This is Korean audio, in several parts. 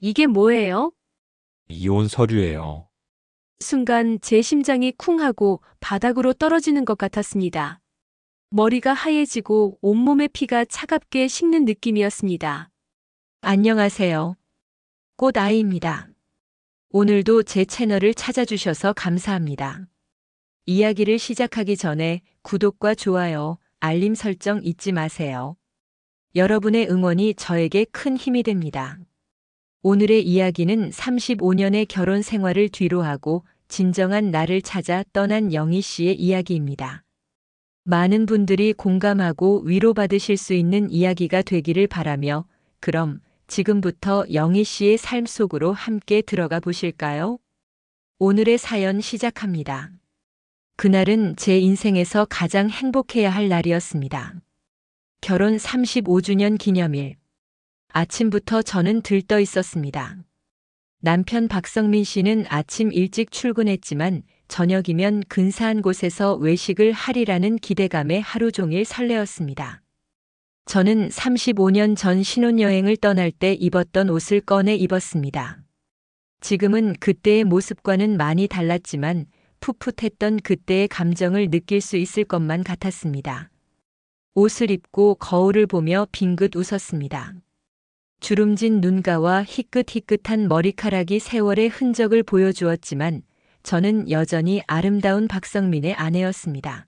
이게 뭐예요? 이혼 서류예요. 순간 제 심장이 쿵하고 바닥으로 떨어지는 것 같았습니다. 머리가 하얘지고 온몸의 피가 차갑게 식는 느낌이었습니다. 안녕하세요. 꽃아이입니다. 오늘도 제 채널을 찾아주셔서 감사합니다. 이야기를 시작하기 전에 구독과 좋아요, 알림 설정 잊지 마세요. 여러분의 응원이 저에게 큰 힘이 됩니다. 오늘의 이야기는 35년의 결혼 생활을 뒤로하고 진정한 나를 찾아 떠난 영희 씨의 이야기입니다. 많은 분들이 공감하고 위로받으실 수 있는 이야기가 되기를 바라며, 그럼 지금부터 영희 씨의 삶 속으로 함께 들어가 보실까요? 오늘의 사연 시작합니다. 그날은 제 인생에서 가장 행복해야 할 날이었습니다. 결혼 35주년 기념일. 아침부터 저는 들떠 있었습니다. 남편 박성민 씨는 아침 일찍 출근했지만 저녁이면 근사한 곳에서 외식을 하리라는 기대감에 하루 종일 설레었습니다. 저는 35년 전 신혼여행을 떠날 때 입었던 옷을 꺼내 입었습니다. 지금은 그때의 모습과는 많이 달랐지만 풋풋했던 그때의 감정을 느낄 수 있을 것만 같았습니다. 옷을 입고 거울을 보며 빙긋 웃었습니다. 주름진 눈가와 희끗희끗한 머리카락이 세월의 흔적을 보여주었지만 저는 여전히 아름다운 박성민의 아내였습니다.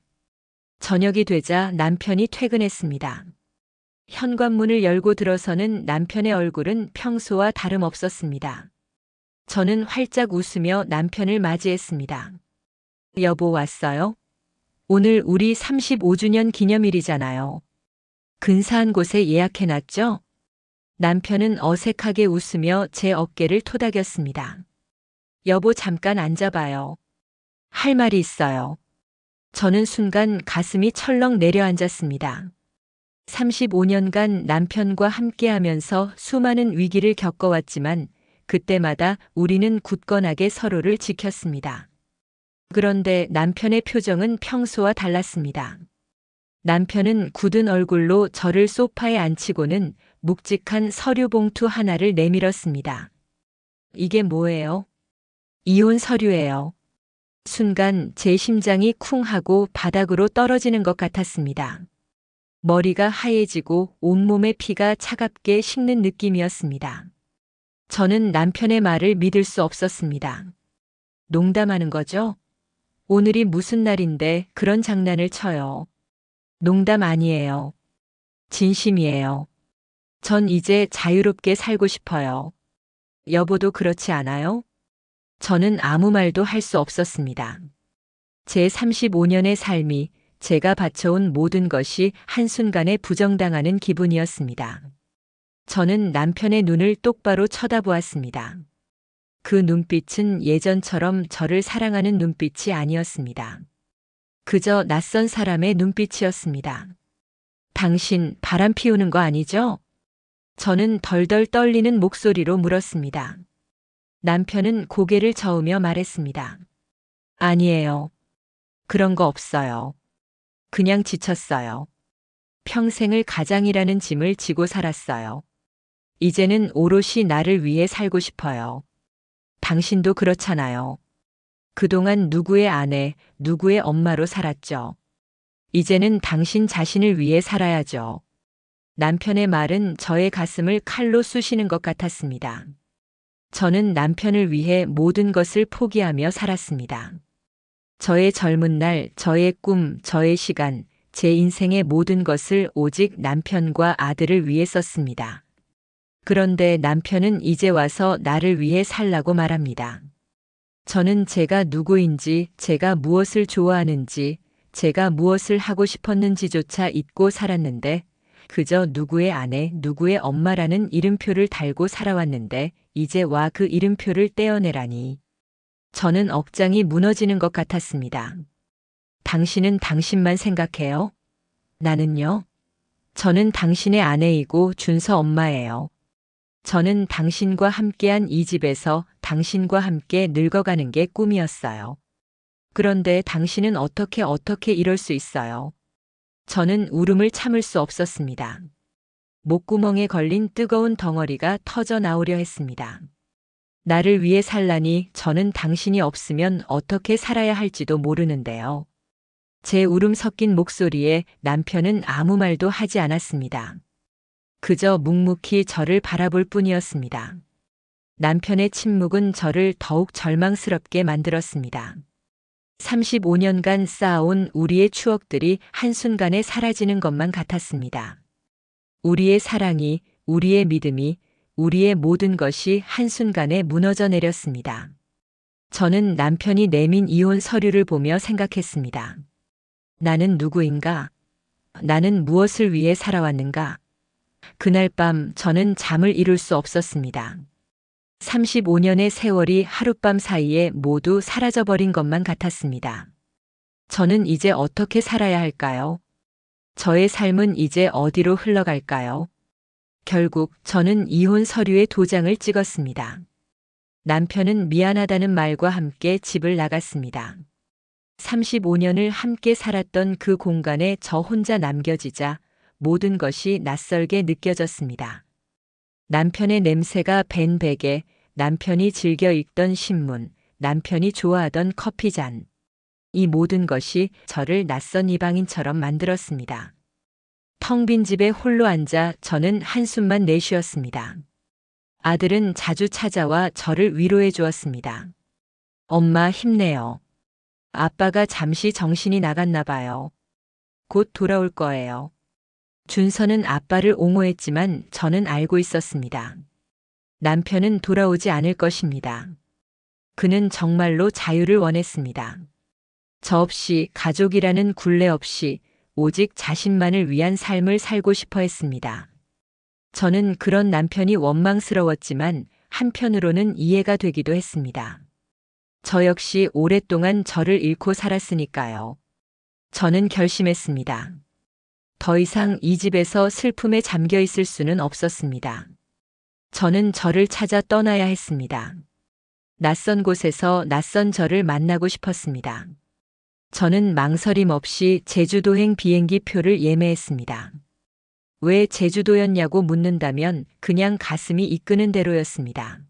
저녁이 되자 남편이 퇴근했습니다. 현관문을 열고 들어서는 남편의 얼굴은 평소와 다름없었습니다. 저는 활짝 웃으며 남편을 맞이했습니다. 여보, 왔어요? 오늘 우리 35주년 기념일이잖아요. 근사한 곳에 예약해놨죠? 남편은 어색하게 웃으며 제 어깨를 토닥였습니다. 여보, 잠깐 앉아봐요. 할 말이 있어요. 저는 순간 가슴이 철렁 내려앉았습니다. 35년간 남편과 함께하면서 수많은 위기를 겪어왔지만 그때마다 우리는 굳건하게 서로를 지켰습니다. 그런데 남편의 표정은 평소와 달랐습니다. 남편은 굳은 얼굴로 저를 소파에 앉히고는 묵직한 서류 봉투 하나를 내밀었습니다. 이게 뭐예요? 이혼 서류예요. 순간 제 심장이 쿵 하고 바닥으로 떨어지는 것 같았습니다. 머리가 하얘지고 온몸의 피가 차갑게 식는 느낌이었습니다. 저는 남편의 말을 믿을 수 없었습니다. 농담하는 거죠? 오늘이 무슨 날인데 그런 장난을 쳐요. 농담 아니에요. 진심이에요. 전 이제 자유롭게 살고 싶어요. 여보도 그렇지 않아요? 저는 아무 말도 할 수 없었습니다. 제 35년의 삶이, 제가 바쳐온 모든 것이 한순간에 부정당하는 기분이었습니다. 저는 남편의 눈을 똑바로 쳐다보았습니다. 그 눈빛은 예전처럼 저를 사랑하는 눈빛이 아니었습니다. 그저 낯선 사람의 눈빛이었습니다. 당신 바람 피우는 거 아니죠? 저는 덜덜 떨리는 목소리로 물었습니다. 남편은 고개를 저으며 말했습니다. 아니에요. 그런 거 없어요. 그냥 지쳤어요. 평생을 가장이라는 짐을 지고 살았어요. 이제는 오롯이 나를 위해 살고 싶어요. 당신도 그렇잖아요. 그동안 누구의 아내, 누구의 엄마로 살았죠. 이제는 당신 자신을 위해 살아야죠. 남편의 말은 저의 가슴을 칼로 쑤시는 것 같았습니다. 저는 남편을 위해 모든 것을 포기하며 살았습니다. 저의 젊은 날, 저의 꿈, 저의 시간, 제 인생의 모든 것을 오직 남편과 아들을 위해 썼습니다. 그런데 남편은 이제 와서 나를 위해 살라고 말합니다. 저는 제가 누구인지, 제가 무엇을 좋아하는지, 제가 무엇을 하고 싶었는지조차 잊고 살았는데, 그저 누구의 아내, 누구의 엄마라는 이름표를 달고 살아왔는데, 이제 와 그 이름표를 떼어내라니. 저는 억장이 무너지는 것 같았습니다. 당신은 당신만 생각해요? 나는요? 저는 당신의 아내이고 준서 엄마예요. 저는 당신과 함께한 이 집에서 당신과 함께 늙어가는 게 꿈이었어요. 그런데 당신은 어떻게 이럴 수 있어요? 저는 울음을 참을 수 없었습니다. 목구멍에 걸린 뜨거운 덩어리가 터져 나오려 했습니다. 나를 위해 살라니 저는 당신이 없으면 어떻게 살아야 할지도 모르는데요. 제 울음 섞인 목소리에 남편은 아무 말도 하지 않았습니다. 그저 묵묵히 저를 바라볼 뿐이었습니다. 남편의 침묵은 저를 더욱 절망스럽게 만들었습니다. 35년간 쌓아온 우리의 추억들이 한순간에 사라지는 것만 같았습니다. 우리의 사랑이, 우리의 믿음이, 우리의 모든 것이 한순간에 무너져 내렸습니다. 저는 남편이 내민 이혼 서류를 보며 생각했습니다. 나는 누구인가? 나는 무엇을 위해 살아왔는가? 그날 밤 저는 잠을 이룰 수 없었습니다. 35년의 세월이 하룻밤 사이에 모두 사라져버린 것만 같았습니다. 저는 이제 어떻게 살아야 할까요? 저의 삶은 이제 어디로 흘러갈까요? 결국 저는 이혼 서류에 도장을 찍었습니다. 남편은 미안하다는 말과 함께 집을 나갔습니다. 35년을 함께 살았던 그 공간에 저 혼자 남겨지자 모든 것이 낯설게 느껴졌습니다. 남편의 냄새가 밴 베개, 남편이 즐겨 읽던 신문, 남편이 좋아하던 커피잔. 이 모든 것이 저를 낯선 이방인처럼 만들었습니다. 텅 빈 집에 홀로 앉아 저는 한숨만 내쉬었습니다. 아들은 자주 찾아와 저를 위로해 주었습니다. 엄마 힘내요. 아빠가 잠시 정신이 나갔나 봐요. 곧 돌아올 거예요. 준서는 아빠를 옹호했지만 저는 알고 있었습니다. 남편은 돌아오지 않을 것입니다. 그는 정말로 자유를 원했습니다. 저 없이 가족이라는 굴레 없이 오직 자신만을 위한 삶을 살고 싶어 했습니다. 저는 그런 남편이 원망스러웠지만 한편으로는 이해가 되기도 했습니다. 저 역시 오랫동안 저를 잃고 살았으니까요. 저는 결심했습니다. 더 이상 이 집에서 슬픔에 잠겨 있을 수는 없었습니다. 저는 저를 찾아 떠나야 했습니다. 낯선 곳에서 낯선 저를 만나고 싶었습니다. 저는 망설임 없이 제주도행 비행기 표를 예매했습니다. 왜 제주도였냐고 묻는다면 그냥 가슴이 이끄는 대로였습니다.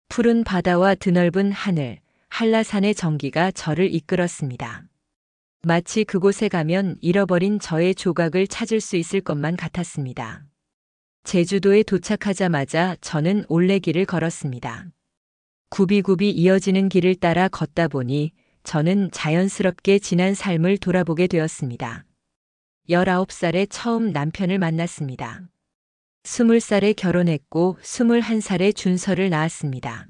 푸른 바다와 드넓은 하늘, 한라산의 정기가 저를 이끌었습니다. 마치 그곳에 가면 잃어버린 저의 조각을 찾을 수 있을 것만 같았습니다. 제주도에 도착하자마자 저는 올레길을 걸었습니다. 굽이굽이 이어지는 길을 따라 걷다 보니 저는 자연스럽게 지난 삶을 돌아보게 되었습니다. 19살에 처음 남편을 만났습니다. 20살에 결혼했고 21살에 준서를 낳았습니다.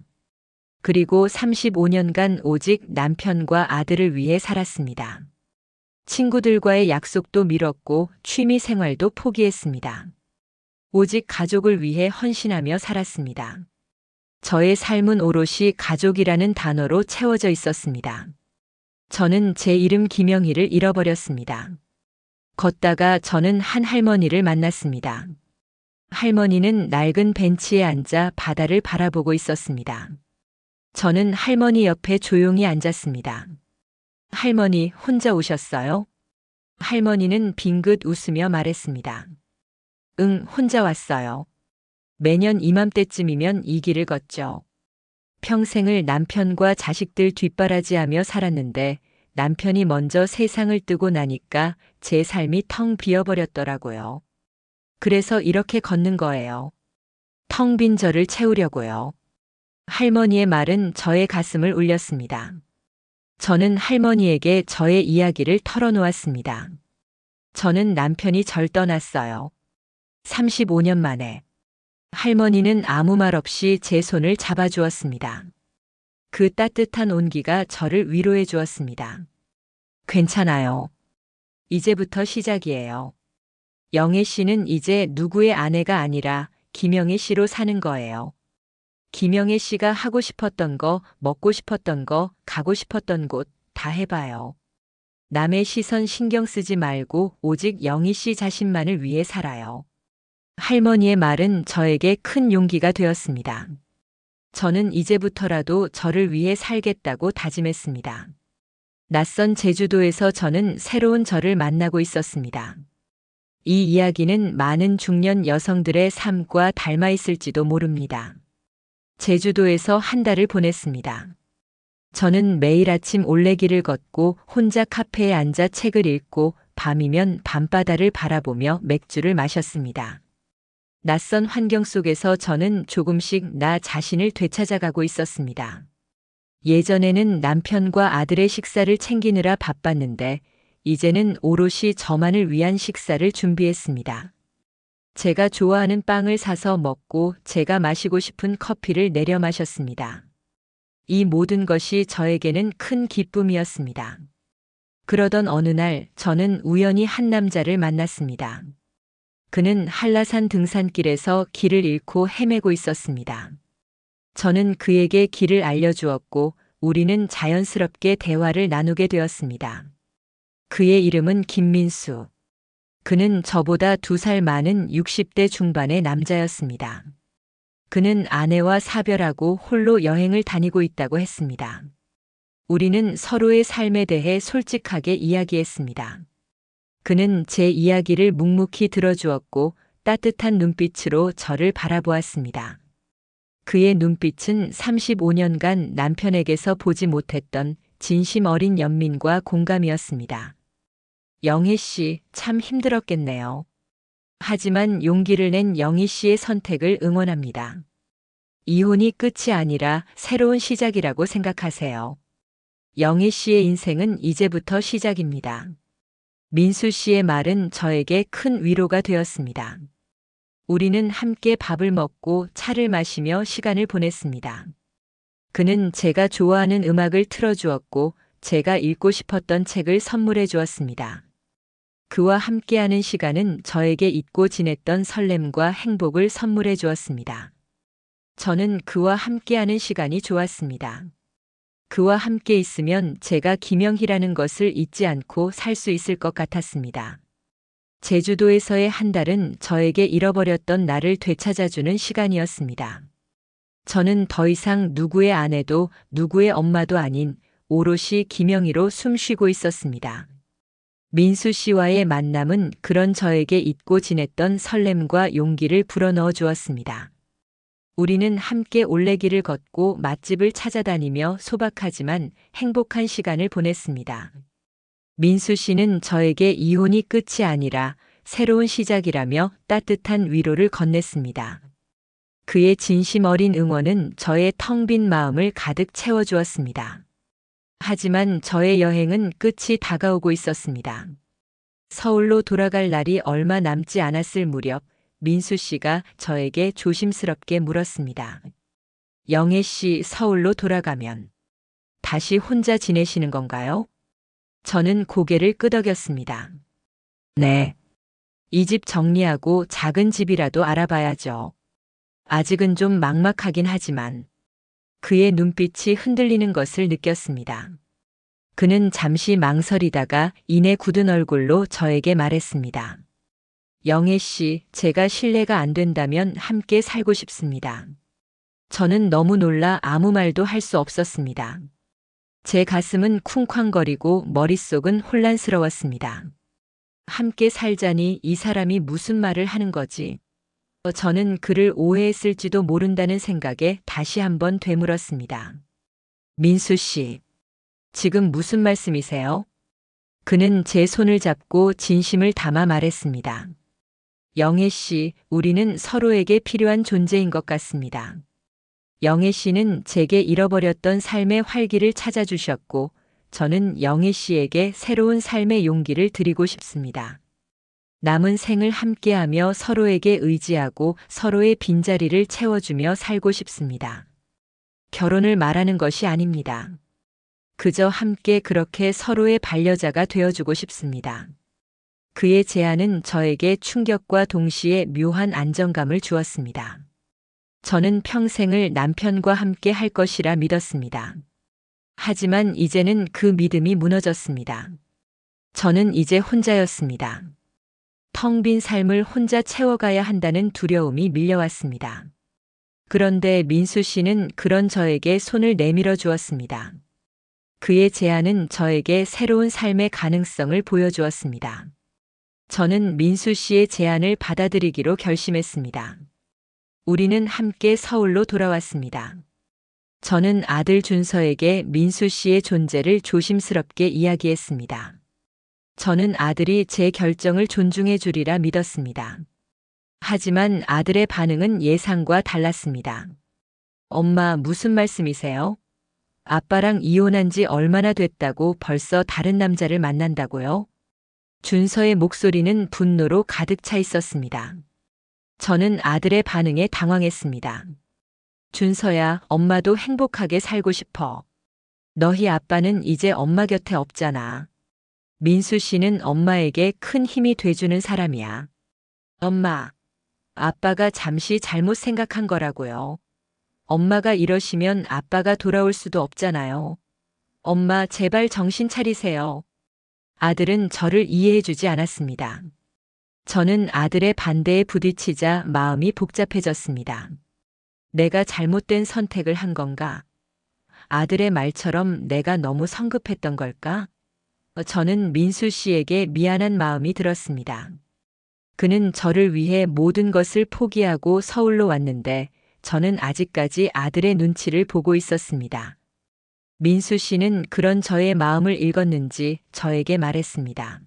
그리고 35년간 오직 남편과 아들을 위해 살았습니다. 친구들과의 약속도 미뤘고 취미 생활도 포기했습니다. 오직 가족을 위해 헌신하며 살았습니다. 저의 삶은 오롯이 가족이라는 단어로 채워져 있었습니다. 저는 제 이름 김영희를 잃어버렸습니다. 걷다가 저는 한 할머니를 만났습니다. 할머니는 낡은 벤치에 앉아 바다를 바라보고 있었습니다. 저는 할머니 옆에 조용히 앉았습니다. 할머니 혼자 오셨어요? 할머니는 빙긋 웃으며 말했습니다. 응, 혼자 왔어요. 매년 이맘때쯤이면 이 길을 걷죠. 평생을 남편과 자식들 뒷바라지하며 살았는데 남편이 먼저 세상을 뜨고 나니까 제 삶이 텅 비어버렸더라고요. 그래서 이렇게 걷는 거예요. 텅 빈 저를 채우려고요. 할머니의 말은 저의 가슴을 울렸습니다. 저는 할머니에게 저의 이야기를 털어놓았습니다. 저는 남편이 절 떠났어요. 35년 만에. 할머니는 아무 말 없이 제 손을 잡아주었습니다. 그 따뜻한 온기가 저를 위로해 주었습니다. 괜찮아요. 이제부터 시작이에요. 영애 씨는 이제 누구의 아내가 아니라 김영애 씨로 사는 거예요. 김영애 씨가 하고 싶었던 거, 먹고 싶었던 거, 가고 싶었던 곳 다 해봐요. 남의 시선 신경 쓰지 말고 오직 영희 씨 자신만을 위해 살아요. 할머니의 말은 저에게 큰 용기가 되었습니다. 저는 이제부터라도 저를 위해 살겠다고 다짐했습니다. 낯선 제주도에서 저는 새로운 저를 만나고 있었습니다. 이 이야기는 많은 중년 여성들의 삶과 닮아 있을지도 모릅니다. 제주도에서 한 달을 보냈습니다. 저는 매일 아침 올레길을 걷고 혼자 카페에 앉아 책을 읽고 밤이면 밤바다를 바라보며 맥주를 마셨습니다. 낯선 환경 속에서 저는 조금씩 나 자신을 되찾아가고 있었습니다. 예전에는 남편과 아들의 식사를 챙기느라 바빴는데 이제는 오롯이 저만을 위한 식사를 준비했습니다. 제가 좋아하는 빵을 사서 먹고 제가 마시고 싶은 커피를 내려 마셨습니다. 이 모든 것이 저에게는 큰 기쁨이었습니다. 그러던 어느 날 저는 우연히 한 남자를 만났습니다. 그는 한라산 등산길에서 길을 잃고 헤매고 있었습니다. 저는 그에게 길을 알려주었고 우리는 자연스럽게 대화를 나누게 되었습니다. 그의 이름은 김민수. 그는 저보다 2살 많은 60대 중반의 남자였습니다. 그는 아내와 사별하고 홀로 여행을 다니고 있다고 했습니다. 우리는 서로의 삶에 대해 솔직하게 이야기했습니다. 그는 제 이야기를 묵묵히 들어주었고 따뜻한 눈빛으로 저를 바라보았습니다. 그의 눈빛은 35년간 남편에게서 보지 못했던 진심 어린 연민과 공감이었습니다. 영희 씨, 참 힘들었겠네요. 하지만 용기를 낸 영희 씨의 선택을 응원합니다. 이혼이 끝이 아니라 새로운 시작이라고 생각하세요. 영희 씨의 인생은 이제부터 시작입니다. 민수 씨의 말은 저에게 큰 위로가 되었습니다. 우리는 함께 밥을 먹고 차를 마시며 시간을 보냈습니다. 그는 제가 좋아하는 음악을 틀어주었고 제가 읽고 싶었던 책을 선물해 주었습니다. 그와 함께하는 시간은 저에게 잊고 지냈던 설렘과 행복을 선물해 주었습니다. 저는 그와 함께하는 시간이 좋았습니다. 그와 함께 있으면 제가 김영희라는 것을 잊지 않고 살 수 있을 것 같았습니다. 제주도에서의 한 달은 저에게 잃어버렸던 나를 되찾아주는 시간이었습니다. 저는 더 이상 누구의 아내도 누구의 엄마도 아닌 오롯이 김영희로 숨쉬고 있었습니다. 민수 씨와의 만남은 그런 저에게 잊고 지냈던 설렘과 용기를 불어넣어 주었습니다. 우리는 함께 올레길을 걷고 맛집을 찾아다니며 소박하지만 행복한 시간을 보냈습니다. 민수 씨는 저에게 이혼이 끝이 아니라 새로운 시작이라며 따뜻한 위로를 건넸습니다. 그의 진심 어린 응원은 저의 텅 빈 마음을 가득 채워주었습니다. 하지만 저의 여행은 끝이 다가오고 있었습니다. 서울로 돌아갈 날이 얼마 남지 않았을 무렵 민수 씨가 저에게 조심스럽게 물었습니다. 영애 씨, 서울로 돌아가면 다시 혼자 지내시는 건가요? 저는 고개를 끄덕였습니다. 네. 이 집 정리하고 작은 집이라도 알아봐야죠. 아직은 좀 막막하긴 하지만. 그의 눈빛이 흔들리는 것을 느꼈습니다. 그는 잠시 망설이다가 이내 굳은 얼굴로 저에게 말했습니다. 영애 씨, 제가 실례가 안 된다면 함께 살고 싶습니다. 저는 너무 놀라 아무 말도 할 수 없었습니다. 제 가슴은 쿵쾅거리고 머릿속은 혼란스러웠습니다. 함께 살자니 이 사람이 무슨 말을 하는 거지? 저는 그를 오해했을지도 모른다는 생각에 다시 한번 되물었습니다. 민수 씨, 지금 무슨 말씀이세요? 그는 제 손을 잡고 진심을 담아 말했습니다. 영애 씨, 우리는 서로에게 필요한 존재인 것 같습니다. 영애 씨는 제게 잃어버렸던 삶의 활기를 찾아주셨고, 저는 영애 씨에게 새로운 삶의 용기를 드리고 싶습니다. 남은 생을 함께하며 서로에게 의지하고 서로의 빈자리를 채워주며 살고 싶습니다. 결혼을 말하는 것이 아닙니다. 그저 함께 그렇게 서로의 반려자가 되어주고 싶습니다. 그의 제안은 저에게 충격과 동시에 묘한 안정감을 주었습니다. 저는 평생을 남편과 함께 할 것이라 믿었습니다. 하지만 이제는 그 믿음이 무너졌습니다. 저는 이제 혼자였습니다. 텅 빈 삶을 혼자 채워가야 한다는 두려움이 밀려왔습니다. 그런데 민수 씨는 그런 저에게 손을 내밀어 주었습니다. 그의 제안은 저에게 새로운 삶의 가능성을 보여주었습니다. 저는 민수 씨의 제안을 받아들이기로 결심했습니다. 우리는 함께 서울로 돌아왔습니다. 저는 아들 준서에게 민수 씨의 존재를 조심스럽게 이야기했습니다. 저는 아들이 제 결정을 존중해 주리라 믿었습니다. 하지만 아들의 반응은 예상과 달랐습니다. 엄마, 무슨 말씀이세요? 아빠랑 이혼한 지 얼마나 됐다고 벌써 다른 남자를 만난다고요? 준서의 목소리는 분노로 가득 차 있었습니다. 저는 아들의 반응에 당황했습니다. 준서야, 엄마도 행복하게 살고 싶어. 너희 아빠는 이제 엄마 곁에 없잖아. 민수 씨는 엄마에게 큰 힘이 돼주는 사람이야. 엄마, 아빠가 잠시 잘못 생각한 거라고요. 엄마가 이러시면 아빠가 돌아올 수도 없잖아요. 엄마, 제발 정신 차리세요. 아들은 저를 이해해주지 않았습니다. 저는 아들의 반대에 부딪히자 마음이 복잡해졌습니다. 내가 잘못된 선택을 한 건가? 아들의 말처럼 내가 너무 성급했던 걸까? 저는 민수 씨에게 미안한 마음이 들었습니다. 그는 저를 위해 모든 것을 포기하고 서울로 왔는데 저는 아직까지 아들의 눈치를 보고 있었습니다. 민수 씨는 그런 저의 마음을 읽었는지 저에게 말했습니다.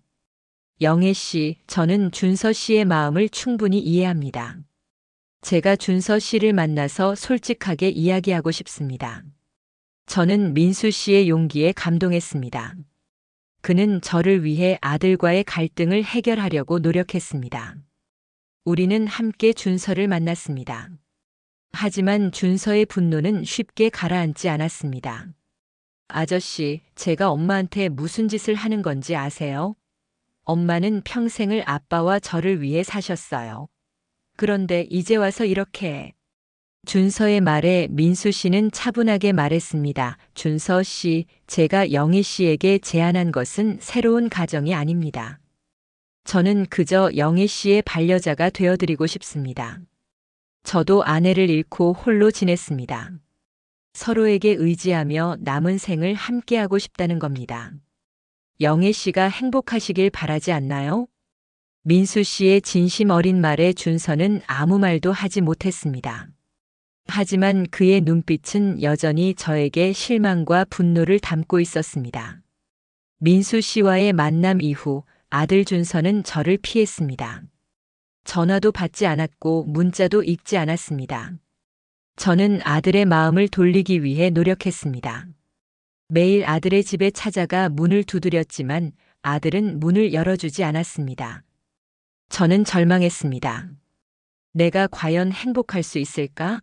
영애 씨, 저는 준서 씨의 마음을 충분히 이해합니다. 제가 준서 씨를 만나서 솔직하게 이야기하고 싶습니다. 저는 민수 씨의 용기에 감동했습니다. 그는 저를 위해 아들과의 갈등을 해결하려고 노력했습니다. 우리는 함께 준서를 만났습니다. 하지만 준서의 분노는 쉽게 가라앉지 않았습니다. 아저씨, 제가 엄마한테 무슨 짓을 하는 건지 아세요? 엄마는 평생을 아빠와 저를 위해 사셨어요. 그런데 이제 와서 이렇게. 준서의 말에 민수 씨는 차분하게 말했습니다. 준서 씨, 제가 영희 씨에게 제안한 것은 새로운 가정이 아닙니다. 저는 그저 영희 씨의 반려자가 되어드리고 싶습니다. 저도 아내를 잃고 홀로 지냈습니다. 서로에게 의지하며 남은 생을 함께하고 싶다는 겁니다. 영애 씨가 행복하시길 바라지 않나요? 민수 씨의 진심 어린 말에 준서는 아무 말도 하지 못했습니다. 하지만 그의 눈빛은 여전히 저에게 실망과 분노를 담고 있었습니다. 민수 씨와의 만남 이후 아들 준서는 저를 피했습니다. 전화도 받지 않았고 문자도 읽지 않았습니다. 저는 아들의 마음을 돌리기 위해 노력했습니다. 매일 아들의 집에 찾아가 문을 두드렸지만 아들은 문을 열어주지 않았습니다. 저는 절망했습니다. 내가 과연 행복할 수 있을까?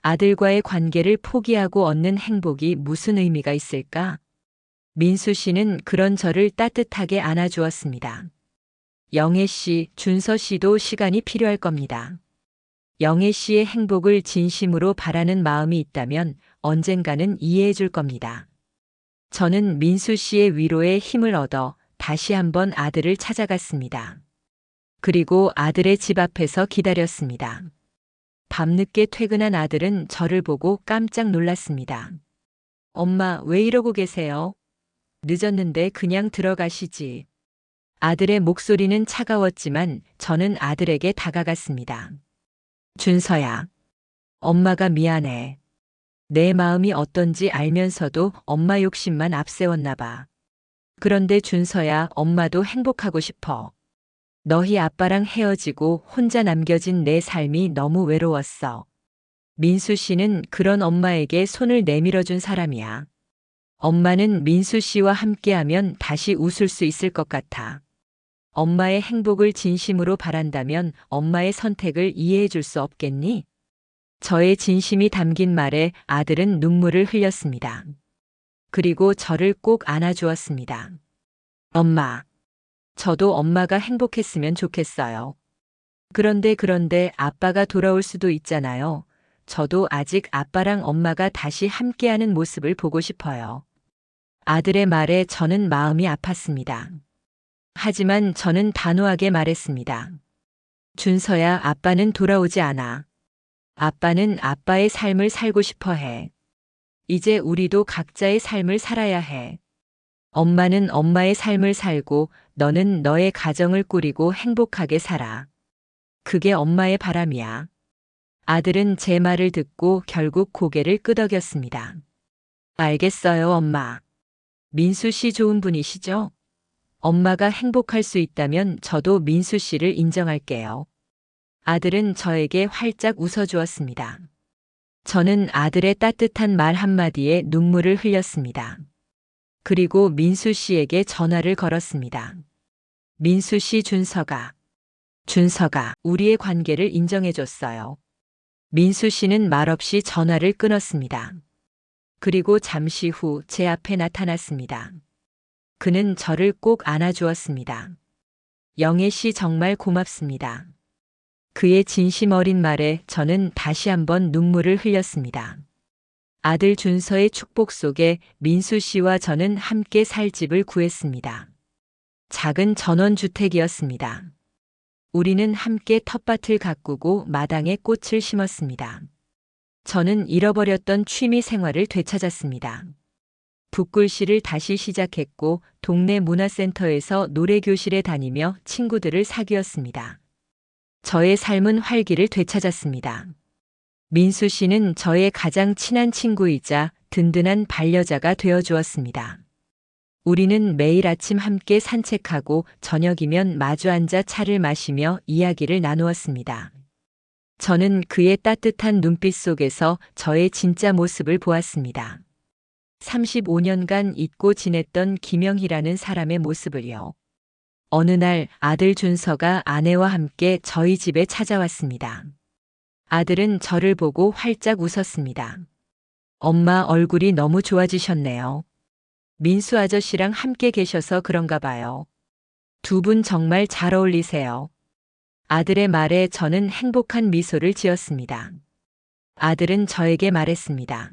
아들과의 관계를 포기하고 얻는 행복이 무슨 의미가 있을까? 민수 씨는 그런 저를 따뜻하게 안아주었습니다. 영애 씨, 준서 씨도 시간이 필요할 겁니다. 영애 씨의 행복을 진심으로 바라는 마음이 있다면 언젠가는 이해해 줄 겁니다. 저는 민수 씨의 위로에 힘을 얻어 다시 한번 아들을 찾아갔습니다. 그리고 아들의 집 앞에서 기다렸습니다. 밤늦게 퇴근한 아들은 저를 보고 깜짝 놀랐습니다. 엄마, 왜 이러고 계세요? 늦었는데 그냥 들어가시지. 아들의 목소리는 차가웠지만 저는 아들에게 다가갔습니다. 준서야, 엄마가 미안해. 내 마음이 어떤지 알면서도 엄마 욕심만 앞세웠나 봐. 그런데 준서야, 엄마도 행복하고 싶어. 너희 아빠랑 헤어지고 혼자 남겨진 내 삶이 너무 외로웠어. 민수 씨는 그런 엄마에게 손을 내밀어준 사람이야. 엄마는 민수 씨와 함께하면 다시 웃을 수 있을 것 같아. 엄마의 행복을 진심으로 바란다면 엄마의 선택을 이해해 줄 수 없겠니? 저의 진심이 담긴 말에 아들은 눈물을 흘렸습니다. 그리고 저를 꼭 안아주었습니다. 엄마, 저도 엄마가 행복했으면 좋겠어요. 그런데 아빠가 돌아올 수도 있잖아요. 저도 아직 아빠랑 엄마가 다시 함께하는 모습을 보고 싶어요. 아들의 말에 저는 마음이 아팠습니다. 하지만 저는 단호하게 말했습니다. 준서야, 아빠는 돌아오지 않아. 아빠는 아빠의 삶을 살고 싶어 해. 이제 우리도 각자의 삶을 살아야 해. 엄마는 엄마의 삶을 살고 너는 너의 가정을 꾸리고 행복하게 살아. 그게 엄마의 바람이야. 아들은 제 말을 듣고 결국 고개를 끄덕였습니다. 알겠어요, 엄마. 민수 씨 좋은 분이시죠? 엄마가 행복할 수 있다면 저도 민수 씨를 인정할게요. 아들은 저에게 활짝 웃어주었습니다. 저는 아들의 따뜻한 말 한마디에 눈물을 흘렸습니다. 그리고 민수 씨에게 전화를 걸었습니다. 민수 씨 준서가 우리의 관계를 인정해줬어요. 민수 씨는 말없이 전화를 끊었습니다. 그리고 잠시 후 제 앞에 나타났습니다. 그는 저를 꼭 안아주었습니다. 영애 씨 정말 고맙습니다. 그의 진심 어린 말에 저는 다시 한번 눈물을 흘렸습니다. 아들 준서의 축복 속에 민수 씨와 저는 함께 살 집을 구했습니다. 작은 전원주택이었습니다. 우리는 함께 텃밭을 가꾸고 마당에 꽃을 심었습니다. 저는 잃어버렸던 취미 생활을 되찾았습니다. 붓글씨를 다시 시작했고 동네 문화센터에서 노래교실에 다니며 친구들을 사귀었습니다. 저의 삶은 활기를 되찾았습니다. 민수 씨는 저의 가장 친한 친구이자 든든한 반려자가 되어주었습니다. 우리는 매일 아침 함께 산책하고 저녁이면 마주 앉아 차를 마시며 이야기를 나누었습니다. 저는 그의 따뜻한 눈빛 속에서 저의 진짜 모습을 보았습니다. 35년간 잊고 지냈던 김영희라는 사람의 모습을요. 어느 날 아들 준서가 아내와 함께 저희 집에 찾아왔습니다. 아들은 저를 보고 활짝 웃었습니다. 엄마 얼굴이 너무 좋아지셨네요. 민수 아저씨랑 함께 계셔서 그런가 봐요. 두 분 정말 잘 어울리세요. 아들의 말에 저는 행복한 미소를 지었습니다. 아들은 저에게 말했습니다.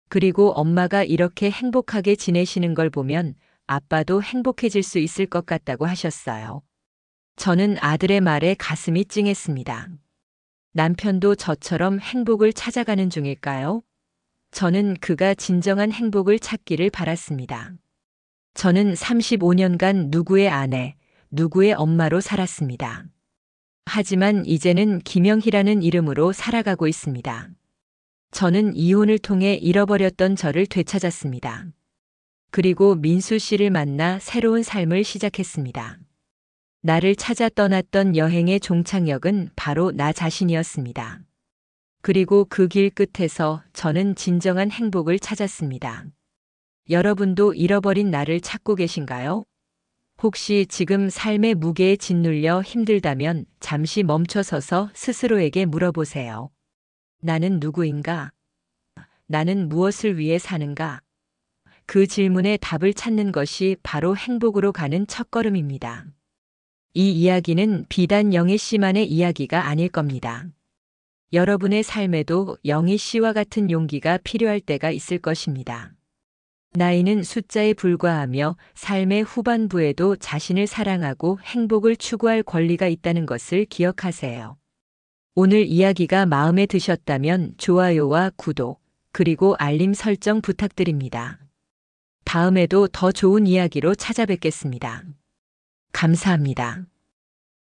그리고 엄마가 이렇게 행복하게 지내시는 걸 보면 아빠도 행복해질 수 있을 것 같다고 하셨어요. 저는 아들의 말에 가슴이 찡했습니다. 남편도 저처럼 행복을 찾아가는 중일까요? 저는 그가 진정한 행복을 찾기를 바랐습니다. 저는 35년간 누구의 아내, 누구의 엄마로 살았습니다. 하지만 이제는 김영희라는 이름으로 살아가고 있습니다. 저는 이혼을 통해 잃어버렸던 저를 되찾았습니다. 그리고 민수 씨를 만나 새로운 삶을 시작했습니다. 나를 찾아 떠났던 여행의 종착역은 바로 나 자신이었습니다. 그리고 그 길 끝에서 저는 진정한 행복을 찾았습니다. 여러분도 잃어버린 나를 찾고 계신가요? 혹시 지금 삶의 무게에 짓눌려 힘들다면 잠시 멈춰서서 스스로에게 물어보세요. 나는 누구인가? 나는 무엇을 위해 사는가? 그 질문에 답을 찾는 것이 바로 행복으로 가는 첫걸음입니다. 이 이야기는 비단 영희 씨만의 이야기가 아닐 겁니다. 여러분의 삶에도 영희 씨와 같은 용기가 필요할 때가 있을 것입니다. 나이는 숫자에 불과하며 삶의 후반부에도 자신을 사랑하고 행복을 추구할 권리가 있다는 것을 기억하세요. 오늘 이야기가 마음에 드셨다면 좋아요와 구독, 그리고 알림 설정 부탁드립니다. 다음에도 더 좋은 이야기로 찾아뵙겠습니다. 감사합니다.